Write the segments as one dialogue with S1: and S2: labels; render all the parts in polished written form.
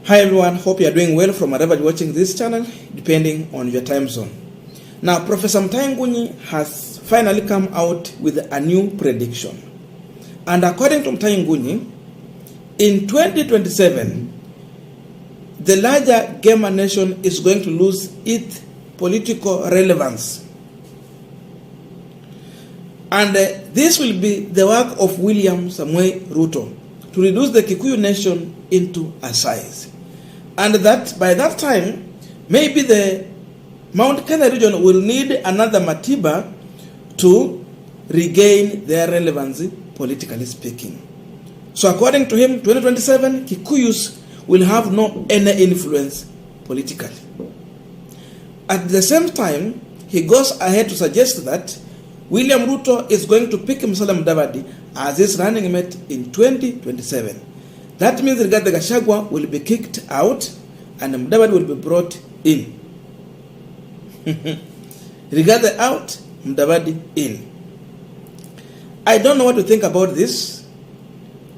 S1: Hi everyone, hope you are doing well from wherever you're watching this channel, depending on your time zone. Now, Professor Mutahi Ngunyi has finally come out with a new prediction. And according to Mutahi Ngunyi, in 2027, the larger Gema nation is going to lose its political relevance. And this will be the work of William Samoei Ruto to reduce the Kikuyu nation into a size. And that by that time, maybe the Mount Kenya region will need another Matiba to regain their relevancy, politically speaking. So according to him, 2027, Kikuyus will have no any influence politically. At the same time, he goes ahead to suggest that William Ruto is going to pick Musalia Mudavadi as his running mate in 2027. That means Rigathi Gachagua will be kicked out and Mudavadi will be brought in. Rigathi out, Mudavadi in. I don't know what to think about this.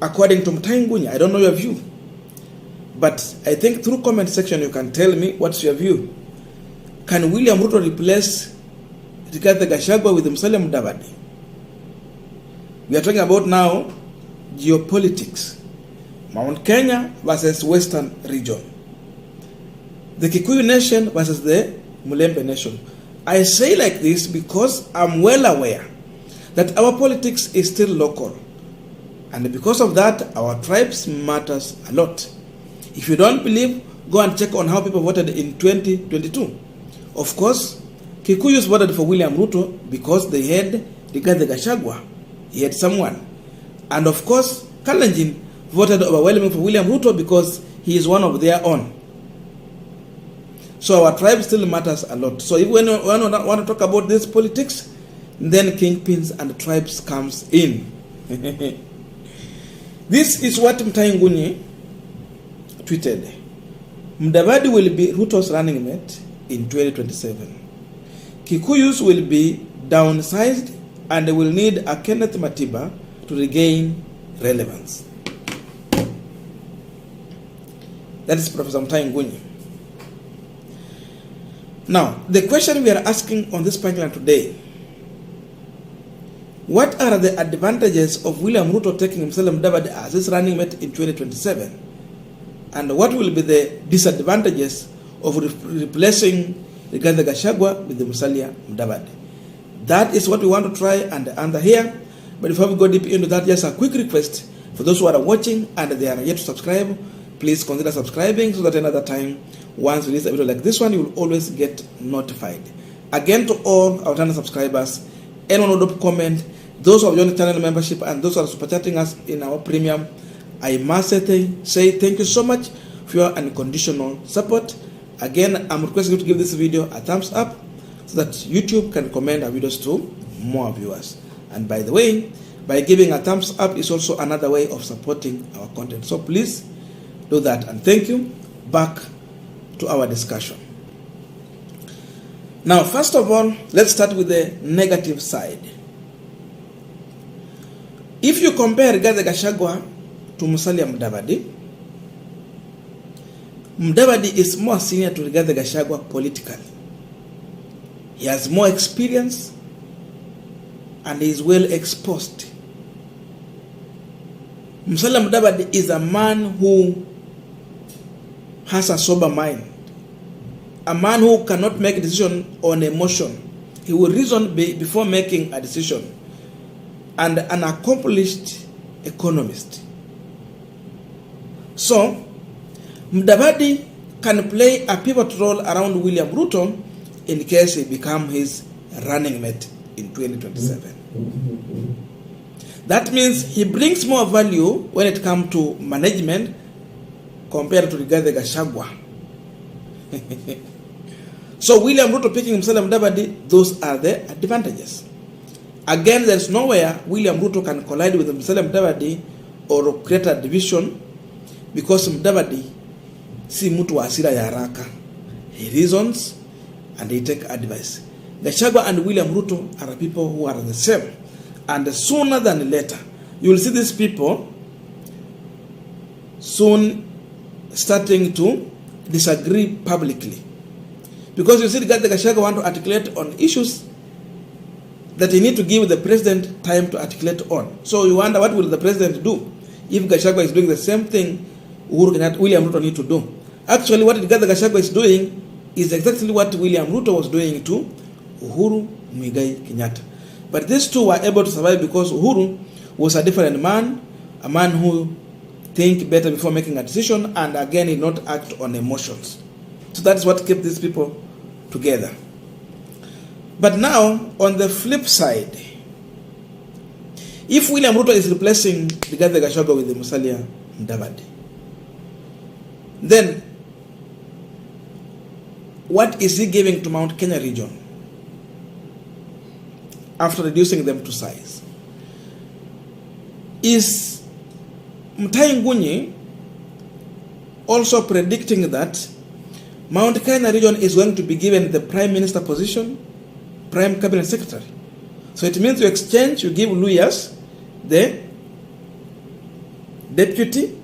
S1: According to Mutahi Ngunyi, I don't know your view. But I think through comment section you can tell me what's your view. Can William Ruto replace Rigathi Gachagua with Musalia Mudavadi? We are talking about now geopolitics. Mount Kenya versus Western region. The Kikuyu nation versus the Mulembe nation. I say like this because I'm well aware that our politics is still local. And because of that, our tribes matters a lot. If you don't believe, go and check on how people voted in 2022. Of course, Kikuyus voted for William Ruto because they had Rigathi Gachagua. He had someone. And of course, Kalenjin voted overwhelmingly for William Ruto because he is one of their own. So our tribe still matters a lot. So if we want to talk about this politics, then kingpins and tribes comes in. This is what Mutahi Ngunyi tweeted. Mudavadi will be Ruto's running mate in 2027. Kikuyus will be downsized and they will need a Kenneth Matiba to regain relevance. That is Professor Mutahi Ngunyi. Now, the question we are asking on this Punchline today, what are the advantages of William Ruto taking Musalia Mudavadi as his running mate in 2027? And what will be the disadvantages of replacing Rigathi Gachagua with the Musalia Mudavadi? That is what we want to try and answer here. But before we go deep into that, just a quick request for those who are watching and they are yet to subscribe, please consider subscribing so that another time, once we release a video like this one, you will always get notified. Again, to all our channel subscribers, anyone who drop comment, those who have joined the channel membership, and those who are super chatting us in our premium, I must say thank you so much for your unconditional support. Again, I'm requesting you to give this video a thumbs up so that YouTube can recommend our videos to more viewers. And by the way, by giving a thumbs up is also another way of supporting our content. So please do that. And thank you. Back to our discussion. Now, first of all, let's start with the negative side. If you compare Rigathi Gachagua to Musalia Mudavadi, Mudavadi is more senior to Rigathi Gachagua politically. He has more experience and he is well exposed. Musalia Mudavadi is a man who has a sober mind. A man who cannot make a decision on emotion. He will reason before making a decision. And an accomplished economist. So, Mudavadi can play a pivotal role around William Ruto in case he becomes his running mate in 2027. That means he brings more value when it comes to management compared to Rigathi Gachagua. So William Ruto picking Musalia Mudavadi, those are the advantages. Again, there is nowhere William Ruto can collide with Musalia Mudavadi or create a division because Mudavadi si mtu wa hasira ya haraka. He reasons and he take advice. Gachagua and William Ruto are people who are the same. And sooner than later, you will see these people soon starting to disagree publicly. Because you see, Rigathi Gachagua want to articulate on issues that he need to give the president time to articulate on. So you wonder, what will the president do if Gachagua is doing the same thing William Ruto need to do? Actually, what Rigathi Gachagua is doing is exactly what William Ruto was doing to Uhuru Muigai Kenyatta. But these two were able to survive because Uhuru was a different man, a man who think better before making a decision, and again, he not act on emotions. So that's what kept these people together. But now, on the flip side, if William Ruto is replacing Rigathi Gachagua with the Musalia Mudavadi, then what is he giving to Mount Kenya region after reducing them to size? Is Mutahi Ngunyi also predicting that Mount Kenya region is going to be given the Prime Minister position, Prime Cabinet Secretary? So it means you exchange, you give Luyas the deputy,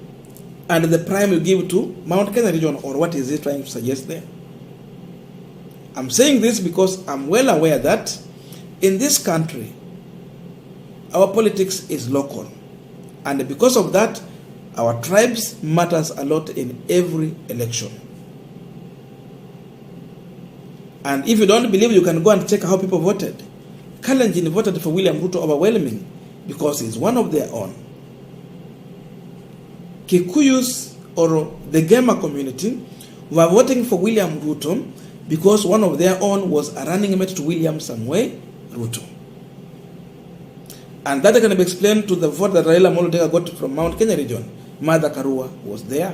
S1: and the prime you give to Mount Kenya region, or what is he trying to suggest there? I'm saying this because I'm well aware that in this country, our politics is local. And because of that, our tribes matters a lot in every election. And if you don't believe, you can go and check how people voted. Kalenjin voted for William Ruto overwhelming because he's one of their own. Kikuyus, or the Gema community, were voting for William Ruto because one of their own was a running mate to William Samuel Ruto. And that can be explained to the vote that Raila got from Mount Kenya region. Martha Karua was there,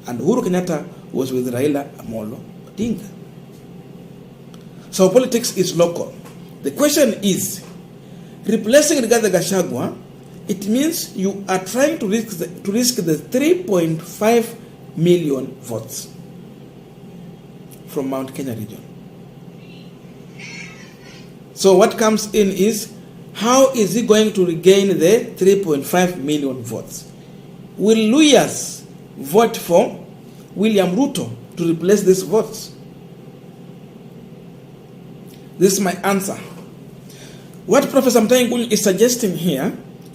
S1: and Uhuru Kenyatta was with Raila Amolo Odinga. So politics is local. The question is, replacing Rigathi Gachagua, it means you are trying to risk the 3.5 million votes from Mount Kenya region. So what comes in is, how is he going to regain the 3.5 million votes? Will Luyas vote for William Ruto to replace these votes? This is my answer. What Professor Mutahi Ngunyi is suggesting here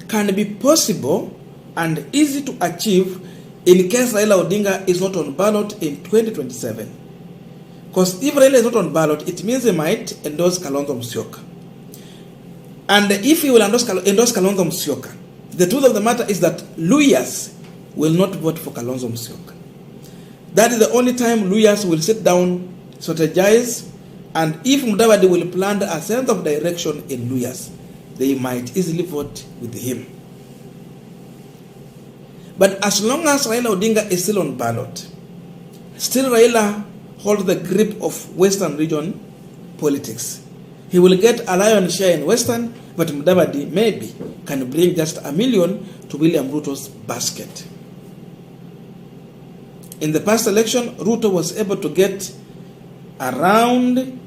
S1: can be possible and easy to achieve in case Raila Odinga is not on ballot in 2027. Because if Raila is not on ballot, it means he might endorse Kalonzo Musyoka. And if he will endorse Kalonzo Musyoka, the truth of the matter is that Luyas will not vote for Kalonzo Musyoka. That is the only time Luyas will sit down, strategize, and if Mudavadi will plant a sense of direction in Luyas, they might easily vote with him. But as long as Raila Odinga is still on ballot, still Raila holds the grip of Western region politics. He will get a lion's share in Western, but Mudavadi maybe can bring just 1 million to William Ruto's basket. In the past election, Ruto was able to get around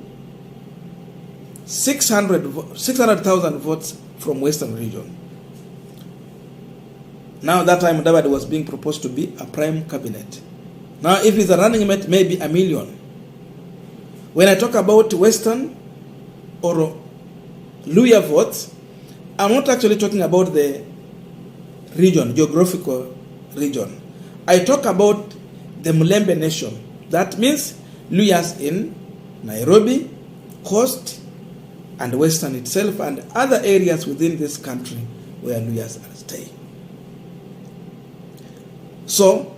S1: 600,000 votes from Western region. Now that time Mudavadi was being proposed to be a prime cabinet. Now if he's a running mate, maybe 1 million. When I talk about Western or Luya votes, I'm not actually talking about the region, geographical region. I talk about the Mulembe nation. That means Luyas in Nairobi, Coast, and Western itself, and other areas within this country where Luyas are staying. So,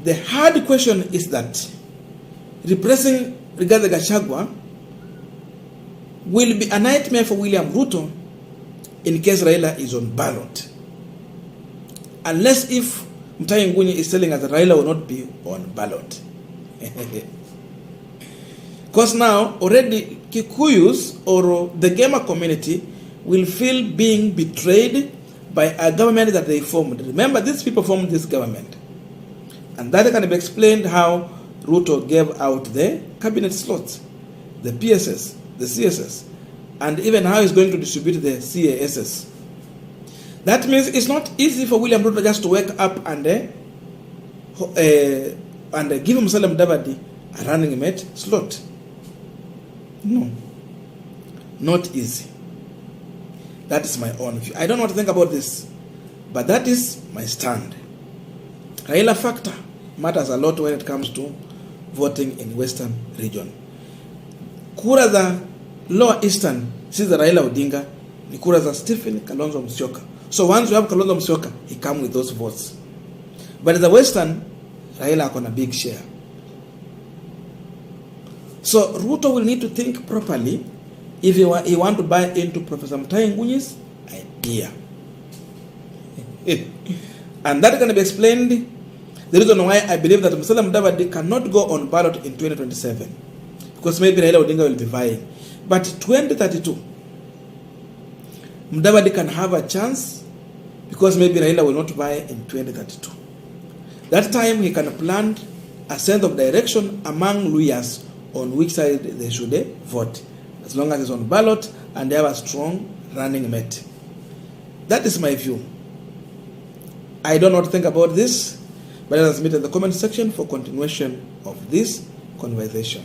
S1: the hard question is that replacing Rigathi Gachagua will be a nightmare for William Ruto in case Raila is on ballot. Unless if Mutahi Ngunyi is telling us that Raila will not be on ballot. Because now already Kikuyus or the Gema community will feel being betrayed by a government that they formed. Remember, these people formed this government. And that can be explained how Ruto gave out the cabinet slots, the PSS, the CSS, and even how he's going to distribute the CASS. That means it's not easy for William Ruto just to wake up and and give Musalia Mudavadi a running mate slot. No. Not easy. That is my own view. I don't know what to think about this, but that is my stand. Raila factor matters a lot when it comes to voting in Western region. Kura za Lower Eastern, si za Raila Odinga, ni kura za Stephen Kalonzo Musyoka. So once you have Kalonzo Musyoka, he comes with those votes. But in the Western, Raila akona big share. So Ruto will need to think properly if he want to buy into Professor Mutahi Ngunyi's idea. And that can be explained the reason why I believe that Musalia Mudavadi cannot go on ballot in 2027. Because maybe Raila Odinga will be vying. But 2032, Mudavadi can have a chance because maybe Raila will not vie in 2032. That time he can plan a sense of direction among Luyas on which side they should vote, as long as it's on ballot and they have a strong running mate. That is my view. I don't know what to think about this, but let us meet in the comment section for continuation of this conversation.